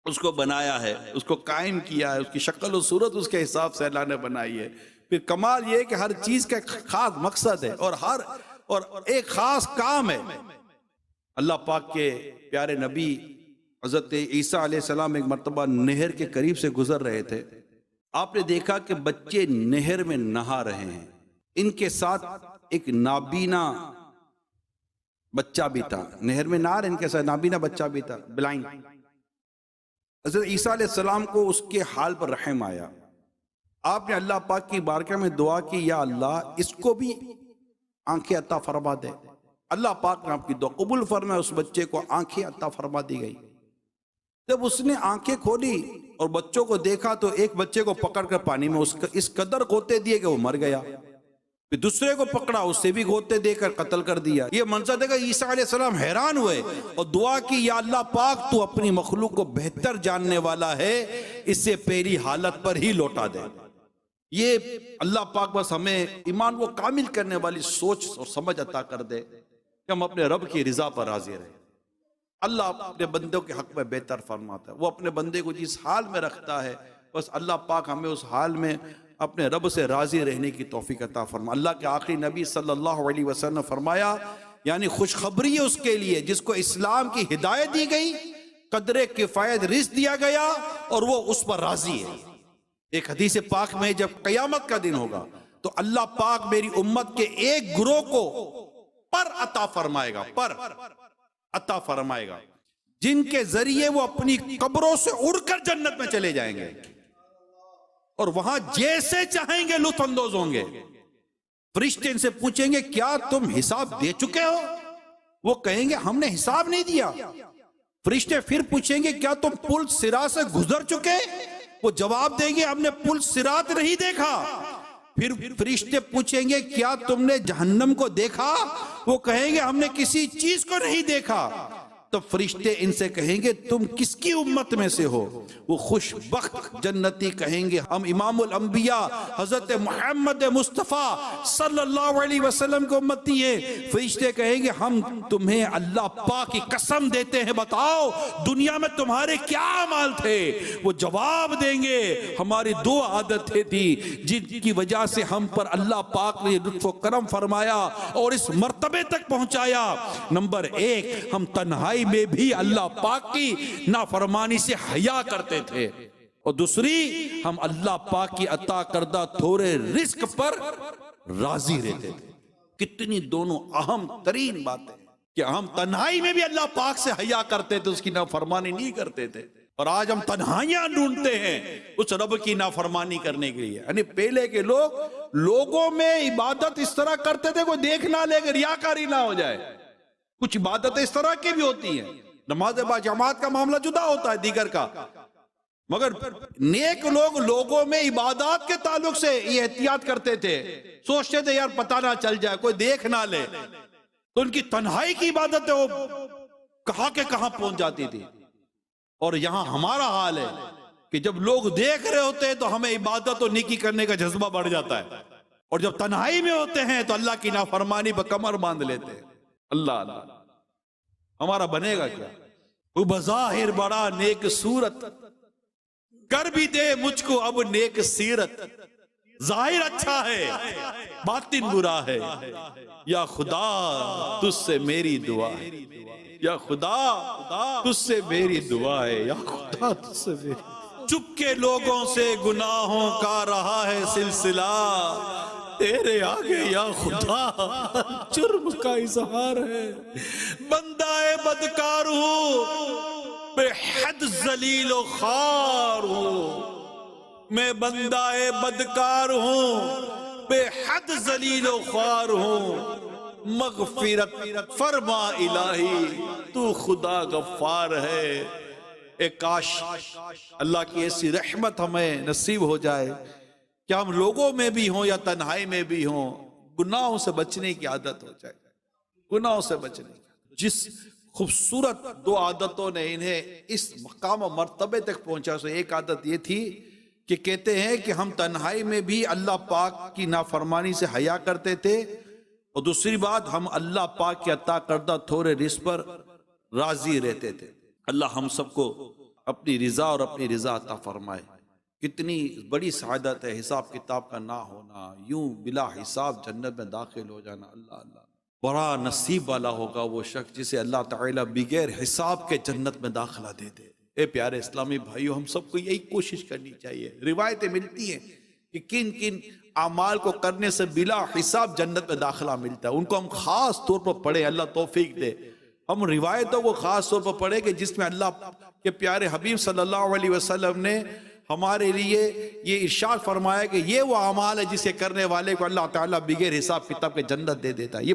اس کو بنایا ہے، اس کو قائم کیا ہے، اس کی شکل و صورت اس کے حساب سے اللہ نے بنائی ہے۔ پھر کمال یہ ہے کہ ہر چیز کا ایک خاص مقصد ہے اور ایک خاص کام ہے۔ اللہ پاک کے پیارے نبی حضرت عیسیٰ علیہ السلام ایک مرتبہ نہر کے قریب سے گزر رہے تھے۔ آپ نے دیکھا کہ بچے نہر میں نہا رہے ہیں، ان کے ساتھ ایک نابینا بچہ بھی تھا، نہر میں نہا رہے، ان کے ساتھ نابینا بچہ بھی تھا، بلائنڈ۔ حضرت عیسیٰ علیہ السلام کو اس کے حال پر رحم آیا۔ آپ نے اللہ پاک کی بارگاہ میں دعا کی، یا اللہ اس کو بھی آنکھیں عطا فرما دے۔ اللہ پاک نے آپ کی دعا قبول فرمایا، اس بچے کو آنکھیں عطا فرما دی گئی۔ جب اس نے آنکھیں کھولی اور بچوں کو دیکھا تو ایک بچے کو پکڑ کر پانی میں اس قدر غوطے دیے کہ وہ مر گیا، پھر دوسرے کو پکڑا، اس سے بھی غوطے دے کر قتل کر دیا۔ یہ منظر دیکھا عیسیٰ علیہ السلام حیران ہوئے اور دعا کی، یا اللہ پاک تو اپنی مخلوق کو بہتر جاننے والا ہے، اس سے پہلی حالت پر ہی لوٹا دے۔ یہ اللہ پاک بس ہمیں ایمان کو کامل کرنے والی سوچ اور سمجھ عطا کر دے کہ ہم اپنے رب کی رضا پر راضی رہیں۔ اللہ اپنے بندوں کے حق میں بہتر فرماتا ہے، وہ اپنے بندے کو جس حال میں رکھتا ہے بس اللہ پاک ہمیں اس حال میں اپنے رب سے راضی رہنے کی توفیق عطا فرما۔ اللہ کے آخری نبی صلی اللہ علیہ وسلم نے فرمایا یعنی خوشخبری ہے اس کے لیے جس کو اسلام کی ہدایت دی گئی، قدر کفایت رزق دیا گیا اور وہ اس پر راضی ہے۔ ایک حدیث پاک میں جب قیامت کا دن ہوگا تو اللہ پاک میری امت کے ایک گروہ کو پر عطا فرمائے گا، پر عطا فرمائے گا، جن کے ذریعے وہ اپنی قبروں سے اڑ کر جنت میں چلے جائیں گے اور وہاں جیسے چاہیں گے لطف اندوز ہوں گے۔ فرشتے ان سے پوچھیں گے کیا تم حساب دے چکے ہو؟ وہ کہیں گے ہم نے حساب نہیں دیا۔ فرشتے پھر پوچھیں گے کیا تم پل صراط سے گزر چکے؟ وہ جواب دیں گے ہم نے پل صراط نہیں دیکھا۔ پھر فرشتے پوچھیں گے کیا تم نے جہنم کو دیکھا؟ وہ کہیں گے ہم نے کسی چیز کو نہیں دیکھا۔ تو فرشتے ان سے کہیں گے تم کس کی امت میں سے ہو؟ وہ خوش بخت جنتی کہیں گے ہم امام الانبیاء حضرت محمد مصطفیٰ صلی اللہ علیہ وسلم کو امتی ہیں۔ فرشتے کہیں گے ہم تمہیں اللہ پاک کی قسم دیتے ہیں بتاؤ دنیا میں تمہارے کیا اعمال تھے؟ وہ جواب دیں گے ہماری دو عادتیں تھی جن کی وجہ سے ہم پر اللہ پاک نے لطف و کرم فرمایا اور اس مرتبے تک پہنچایا۔ نمبر ایک، ہم تنہائی میں بھی اللہ پاک کی نافرمانی سے حیا کرتے تھے، اور دوسری ہم اللہ پاک کی عطا کردہ تھوڑے رزق پر راضی رہتے تھے۔ کتنی دونوں اہم ترین باتیں کہ ہم تنہائی میں بھی اللہ پاک سے حیا کرتے تھے، اس کی نافرمانی نہیں کرتے تھے، اور آج ہم تنہائیاں ڈھونڈتے ہیں اس رب کی نافرمانی کرنے کے لیے۔ یعنی پہلے کے لوگ لوگوں میں عبادت اس طرح کرتے تھے کوئی دیکھ نہ لے، ریاکاری نہ ہو جائے۔ کچھ عبادتیں اس طرح کی بھی ہوتی ہیں، نماز با جماعت کا معاملہ جدا ہوتا ہے دیگر کا، مگر نیک لوگ لوگوں میں عبادات کے تعلق سے یہ احتیاط کرتے تھے، سوچتے تھے یار پتہ نہ چل جائے کوئی دیکھ نہ لے، تو ان کی تنہائی کی عبادتیں وہ کہاں کے کہاں پہنچ جاتی تھی۔ اور یہاں ہمارا حال ہے کہ جب لوگ دیکھ رہے ہوتے ہیں تو ہمیں عبادت و نیکی کرنے کا جذبہ بڑھ جاتا ہے، اور جب تنہائی میں ہوتے ہیں تو اللہ کی نافرمانی پر کمر باندھ لیتے ہیں۔ اللہ اللہ ہمارا بنے گا کیا؟ وہ بظاہر بڑا نیک صورت کر بھی دے مجھ کو اب نیک سیرت، ظاہر اچھا ہے باطن برا ہے، یا خدا تجھ سے میری دعا ہے، یا خدا تجھ سے میری دعا ہے، یا خدا تجھ سے میری۔ چپ کے لوگوں سے گناہوں کا رہا ہے سلسلہ، تیرے آگے یا خدا جرم کا اظہار ہے، بندہ بدکار ہوں بے حد ذلیل و خوار ہوں، میں بندہ بدکار ہوں بے حد ذلیل و خوار ہوں، مغفرت فرما الہی تو خدا غفار ہے۔ اے کاش اللہ کی ایسی رحمت ہمیں نصیب ہو جائے کہ ہم لوگوں میں بھی ہوں یا تنہائی میں بھی ہوں گناہوں سے بچنے کی عادت ہو جائے، گناہوں سے بچنے کی۔ جس خوبصورت دو عادتوں نے انہیں اس مقام و مرتبے تک پہنچا، سو ایک عادت یہ تھی کہ کہتے ہیں کہ ہم تنہائی میں بھی اللہ پاک کی نافرمانی سے حیا کرتے تھے، اور دوسری بات ہم اللہ پاک کی عطا کردہ تھوڑے رزق پر راضی رہتے تھے۔ اللہ ہم سب کو اپنی رضا اور اپنی رضا عطا فرمائے۔ کتنی بڑی سعادت ہے حساب کتاب کا نہ ہونا، یوں بلا حساب جنت میں داخل ہو جانا۔ اللہ اللہ بڑا نصیب والا ہوگا وہ شخص جسے اللہ تعالیٰ بغیر حساب کے جنت میں داخلہ دے دے۔ اے پیارے اسلامی بھائیو، ہم سب کو یہی کوشش کرنی چاہیے۔ روایتیں ملتی ہیں کہ کن کن اعمال کو کرنے سے بلا حساب جنت میں داخلہ ملتا ہے، ان کو ہم خاص طور پر پڑھیں، اللہ توفیق دے۔ ہم روایتوں کو خاص طور پر پڑھیں کہ جس میں اللہ کے پیارے حبیب صلی اللہ علیہ وسلم نے ہمارے لیے یہ ارشاد فرمایا کہ یہ وہ اعمال ہے جسے کرنے والے کو اللہ تعالیٰ بغیر حساب کتاب کے جنت دے دیتا ہے۔ یہ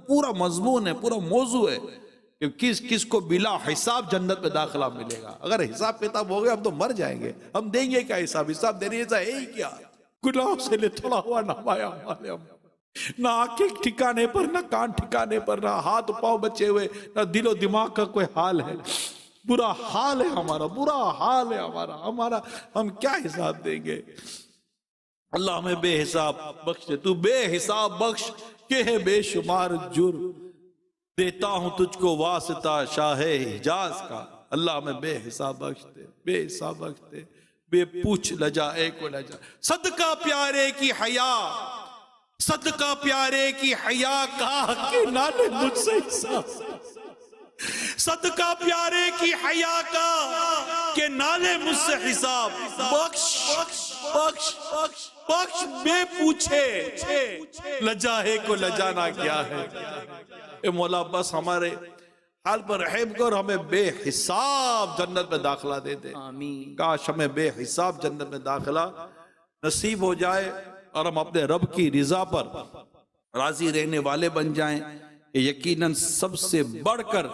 پورا مضمون ہے، پورا موضوع ہے کہ کس کس کو بلا حساب جنت میں داخلہ ملے گا۔ اگر حساب کتاب ہو گیا ہم تو مر جائیں گے، ہم دیں گے کیا حساب؟ حساب دینے جیسا ہے ہی کیا؟ گناہوں سے لتھڑا ہوا نمایا ہمارے، نہ آنکھیں ٹھکانے پر، نہ کان ٹھکانے پر، نہ ہاتھ پاؤں بچے ہوئے، نہ دل و دماغ کا کوئی حال ہے۔ برا حال ہے ہمارا، برا حال ہے ہمارا، ہم کیا حساب دیں گے؟ اللہ ہمیں بے حساب بخش دے، تو بے حساب بخش کہ ہے بے شمار جرم، دیتا ہوں تجھ کو واسطہ شاہ حجاز کا، اللہ ہمیں بے حساب بخش دے، بے حساب بخش دے، بے پوچھ لجائے کو لجا۔ صدقہ پیارے کی حیا، صدقہ پیارے کی حیا کا کہ نالے مجھ سے حساب، صدقہ پیارے کی حیا کا کہ نالے مجھ سے حساب، بخش بخش بخش بے پوچھے لجائے کو لجانا کیا ہے۔ اے مولا بس ہمارے حال پر رحم کر، ہمیں بے حساب جنت میں داخلہ دے دے، آمین۔ کاش ہمیں بے حساب جنت میں داخلہ نصیب ہو جائے اور ہم اپنے رب کی رضا پر راضی رہنے والے بن جائیں۔ یقیناً سب سے بڑھ کر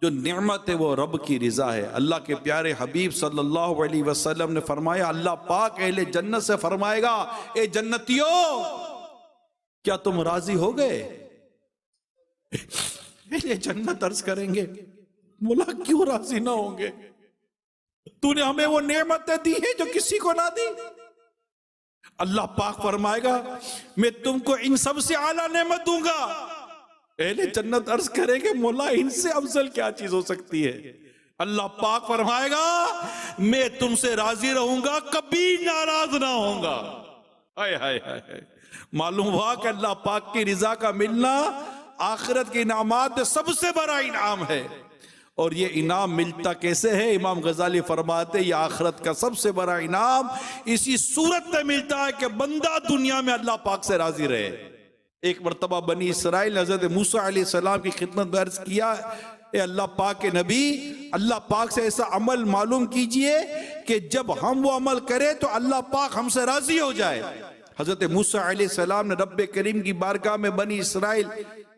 جو نعمت ہے وہ رب کی رضا ہے۔ اللہ کے پیارے حبیب صلی اللہ علیہ وسلم نے فرمایا، اللہ پاک اہل جنت سے فرمائے گا، اے جنتیو کیا تم راضی ہو گئے؟ اہل جنت عرض کریں گے، مولا کیوں راضی نہ ہوں گے؟ تو نے ہمیں وہ نعمتیں دی ہیں جو کسی کو نہ دی۔ اللہ پاک فرمائے گا، میں تم کو ان سب سے اعلیٰ نعمت دوں گا۔ اہل جنت عرض کریں گے، مولا ان سے افضل کیا چیز ہو سکتی ہے؟ اللہ پاک فرمائے گا، میں تم سے راضی رہوں گا، کبھی ناراض نہ ہوں گا۔ ہائے ہائے ہائے، معلوم ہوا کہ اللہ پاک کی رضا کا ملنا آخرت کے انعامات سب سے بڑا انعام ہے۔ اور یہ انعام ملتا کیسے ہے؟ امام غزالی فرماتے یہ آخرت کا سب سے بڑا انعام اسی صورت میں ملتا ہے کہ بندہ دنیا میں اللہ پاک سے راضی رہے۔ ایک مرتبہ بنی اسرائیل حضرت موسیٰ علیہ السلام کی خدمت میں عرض کیا، اے اللہ پاک کے نبی، اللہ پاک سے ایسا عمل معلوم کیجئے کہ جب ہم وہ عمل کریں تو اللہ پاک ہم سے راضی ہو جائے۔ حضرت موسیٰ علیہ السلام نے رب کریم کی بارگاہ میں بنی اسرائیل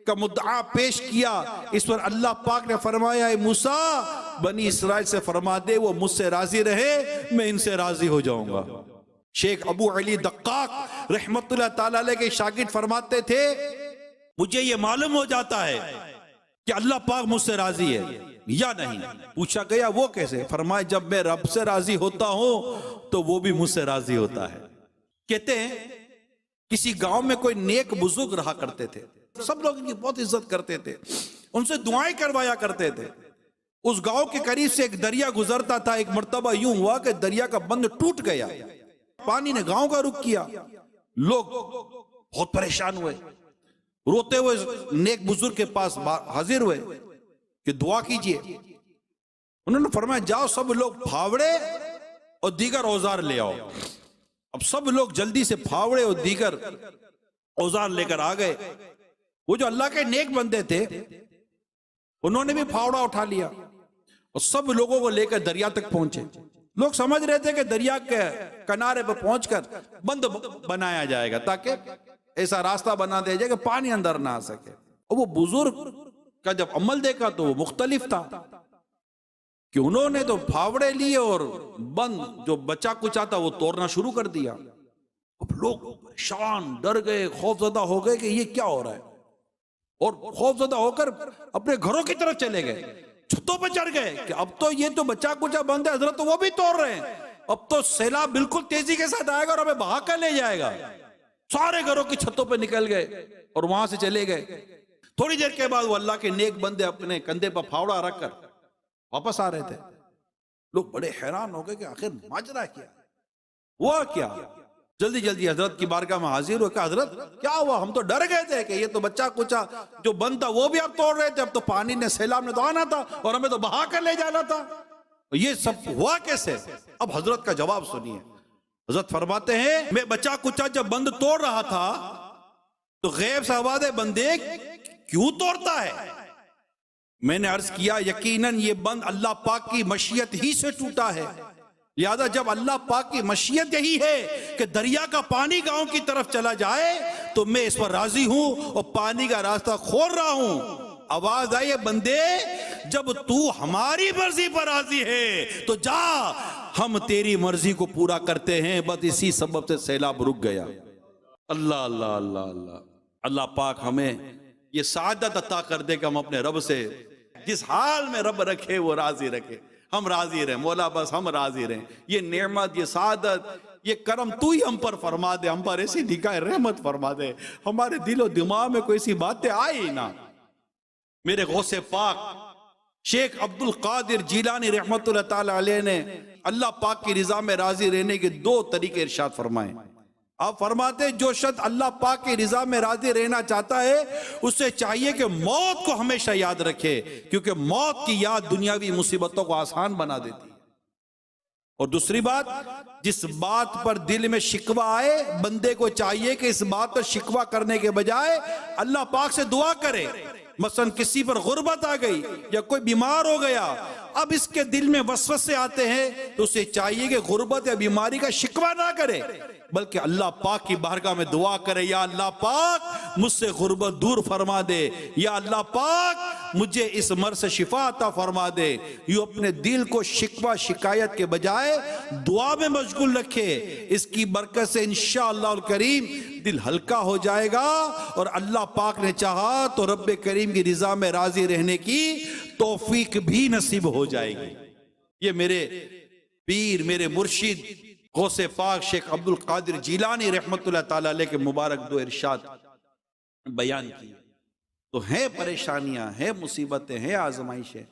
کا مدعا پیش کیا۔ اس پر اللہ پاک نے فرمایا، اے موسیٰ بنی اسرائیل سے فرما دے وہ مجھ سے راضی رہے، میں ان سے راضی ہو جاؤں گا۔ شیخ ابو علی دقاق رحمت اللہ تعالیٰ علیہ کے شاگرد فرماتے تھے، مجھے یہ معلوم ہو جاتا ہے کہ اللہ پاک مجھ سے راضی ہے یا نہیں۔ پوچھا گیا وہ کیسے؟ فرمایا جب میں رب سے راضی ہوتا ہوں تو وہ بھی مجھ سے راضی ہوتا ہے۔ کہتے ہیں کسی گاؤں میں کوئی نیک بزرگ رہا کرتے تھے، سب لوگ ان کی بہت عزت کرتے تھے، ان سے دعائیں کروایا کرتے تھے۔ اس گاؤں کے قریب سے ایک دریا گزرتا تھا۔ ایک مرتبہ یوں ہوا کہ دریا کا بند ٹوٹ گیا، پانی نے گاؤں کا رخ کیا، لوگ بہت پریشان ہوئے، روتے ہوئے نیک بزرگ کے پاس حاضر ہوئے کہ دعا کیجئے۔ انہوں نے فرمایا جاؤ سب لوگ پھاوڑے اور دیگر اوزار لے آؤ۔ اب سب لوگ جلدی سے پھاوڑے اور دیگر اوزار لے کر آ گئے۔ وہ جو اللہ کے نیک بندے تھے انہوں نے بھی پھاوڑا اٹھا لیا اور سب لوگوں کو لے کر دریا تک پہنچے۔ لوگ سمجھ رہے تھے کہ دریا کے کنارے پر پہنچ کر بند بنایا جائے گا تاکہ ایسا راستہ بنا دیا جائے کہ پانی اندر نہ آ سکے۔ اور وہ بزرگ کا جب عمل دیکھا تو وہ مختلف تھا کہ انہوں نے تو پھاوڑے لیے اور بند جو بچا کچا تھا وہ توڑنا شروع کر دیا۔ اب لوگ پریشان، ڈر گئے، خوف زدہ ہو گئے کہ یہ کیا ہو رہا ہے، اور خوف زدہ ہو کر اپنے گھروں کی طرف چلے گئے، چھتوں پہ چڑھ گئے کہ اب تو یہ تو بچا کچا بند ہے، حضرت تو وہ بھی توڑ رہے ہیں، اب تو سیلاب بالکل تیزی کے ساتھ آئے گا اور ہمیں بہا کر لے جائے گا۔ سارے گھروں کی چھتوں پہ نکل گئے اور وہاں سے چلے گئے۔ تھوڑی دیر کے بعد وہ اللہ کے نیک بندے اپنے کندھے پر پھاوڑا رکھ کر واپس آ رہے تھے۔ لوگ بڑے حیران ہو گئے کہ آخر ماجرا کیا ہوا، کیا؟ جلدی جلدی حضرت کی بارگاہ میں حاضر ہو کہ حضرت کیا ہوا؟ ہم تو ڈر گئے تھے کہ یہ تو بچہ کچا جو بند تھا وہ بھی آپ توڑ رہے تھے، اب تو پانی نے سیلاب نے تو آنا تھا اور ہمیں تو بہا کر لے جانا تھا، یہ سب ہوا کیسے؟ اب حضرت کا جواب سنیے۔ حضرت فرماتے ہیں میں بچہ کچا جب بند توڑ رہا تھا تو غیب سے آواز ہے بندے کیوں توڑتا ہے؟ میں نے عرض کیا یقیناً یہ بند اللہ پاک کی مشیت ہی سے ٹوٹا ہے، لہذا جب اللہ پاک کی مشیت یہی ہے کہ دریا کا پانی گاؤں کی طرف چلا جائے تو میں اس پر راضی ہوں اور پانی کا راستہ کھول رہا ہوں۔ آواز آئی بندے جب تو ہماری مرضی پر راضی ہے تو جا، ہم تیری مرضی کو پورا کرتے ہیں۔ بس اسی سبب سے سیلاب رک گیا۔ اللہ اللہ اللہ اللہ اللہ پاک ہمیں یہ سعادت عطا کر دے کہ ہم اپنے رب سے جس حال میں رب رکھے وہ راضی رکھے، ہم راضی رہیں مولا، بس ہم راضی رہیں۔ یہ نعمت، یہ سعادت، یہ کرم تو ہی ہم پر فرما دے، ہم پر ایسی نگاہ رحمت فرما دے، ہمارے دل و دماغ میں کوئی ایسی باتیں آئی نہ میرے غوث پاک شیخ عبد القادر جیلانی رحمت اللہ تعالی علیہ نے اللہ پاک کی رضا میں راضی رہنے کے 2 طریقے ارشاد فرمائے. آپ فرماتے ہیں جو شخص اللہ پاک کی رضا میں راضی رہنا چاہتا ہے اسے چاہیے کہ موت کو ہمیشہ یاد رکھے، کیونکہ موت کی یاد دنیاوی مصیبتوں کو آسان بنا دیتی ہے. اور دوسری بات، جس بات پر دل میں شکوہ آئے بندے کو چاہیے کہ اس بات پر شکوہ کرنے کے بجائے اللہ پاک سے دعا کرے. مثلا کسی پر غربت آ گئی یا کوئی بیمار ہو گیا، اب اس کے دل میں وسوسے آتے ہیں تو اسے چاہیے کہ غربت یا بیماری کا شکوہ نہ کرے، بلکہ اللہ پاک کی بارگاہ میں دعا کرے، یا اللہ پاک مجھ سے غربت دور فرما دے، یا اللہ پاک مجھے اس مرض سے شفا عطا فرما دے. یوں اپنے دل کو شکوہ شکایت کے بجائے دعا میں مشغول رکھے. اس کی برکت سے انشاءاللہ الکریم دل ہلکا ہو جائے گا، اور اللہ پاک نے چاہا تو رب کریم کی رضا میں راضی رہنے کی توفیق بھی نصیب ہو جائے گی. یہ میرے پیر، میرے مرشد غوث پاک شیخ عبد القادر جیلانی رحمت اللہ تعالی علیہ کے مبارک 2 ارشاد بیان کیے. تو ہیں پریشانیاں، ہیں مصیبتیں، ہیں آزمائشیں،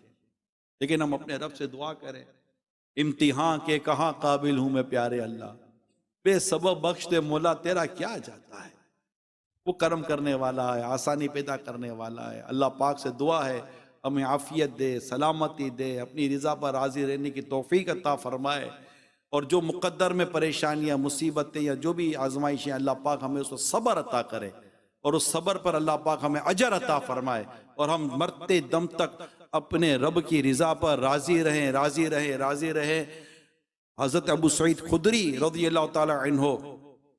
لیکن ہم اپنے رب سے دعا کریں. امتحان کے کہاں قابل ہوں میں پیارے اللہ، بے سبب بخش دے مولا تیرا کیا جاتا ہے. وہ کرم کرنے والا ہے، آسانی پیدا کرنے والا ہے. اللہ پاک سے دعا ہے ہمیں عافیت دے، سلامتی دے، اپنی رضا پر راضی رہنے کی توفیق عطا فرمائے. اور جو مقدر میں پریشانیاں، مصیبتیں یا جو بھی آزمائشیں، اللہ پاک ہمیں اس کو صبر عطا کرے، اور اس صبر پر اللہ پاک ہمیں اجر عطا فرمائے، اور ہم مرتے دم تک اپنے رب کی رضا پر راضی رہیں، راضی رہیں، راضی رہیں. حضرت ابو سعید خدری رضی اللہ تعالی عنہ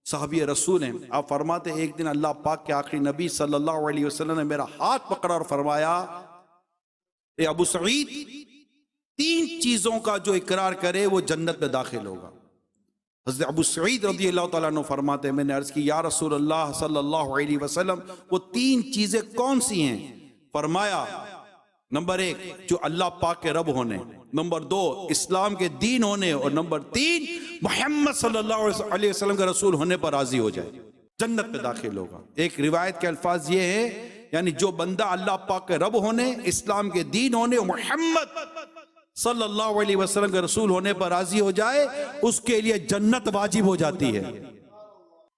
صحابی رسول ہیں. آپ فرماتے ایک دن اللہ پاک کے آخری نبی صلی اللہ علیہ وسلم نے میرا ہاتھ پکڑا اور فرمایا، اے ابو سعید، 3 چیزوں کا جو اقرار کرے وہ جنت میں داخل ہوگا. حضرت ابو سعید رضی اللہ تعالیٰ عنہ فرماتے ہیں میں نے عرض کی یا رسول اللہ صلی اللہ علیہ وسلم وہ 3 چیزیں کون سی ہیں؟ فرمایا نمبر 1 جو اللہ پاک کے رب ہونے، نمبر 2 اسلام کے دین ہونے، اور نمبر 3 محمد صلی اللہ علیہ وسلم کے رسول ہونے پر راضی ہو جائے، جنت میں داخل ہوگا. ایک روایت کے الفاظ یہ ہے، یعنی جو بندہ اللہ پاک کے رب ہونے، اسلام کے دین ہونے اور محمد صلی اللہ علیہ وسلم کے رسول ہونے پر راضی ہو جائے اس کے لیے جنت واجب ہو جاتی ہے.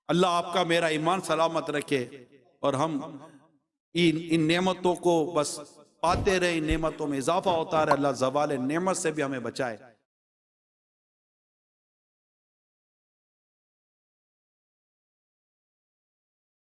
اللہ آپ کا میرا ایمان سلامت رکھے، اور ہم ان نعمتوں کو بس پاتے رہے، ان نعمتوں میں اضافہ ہوتا رہے. اللہ زوال نعمت سے بھی ہمیں بچائے.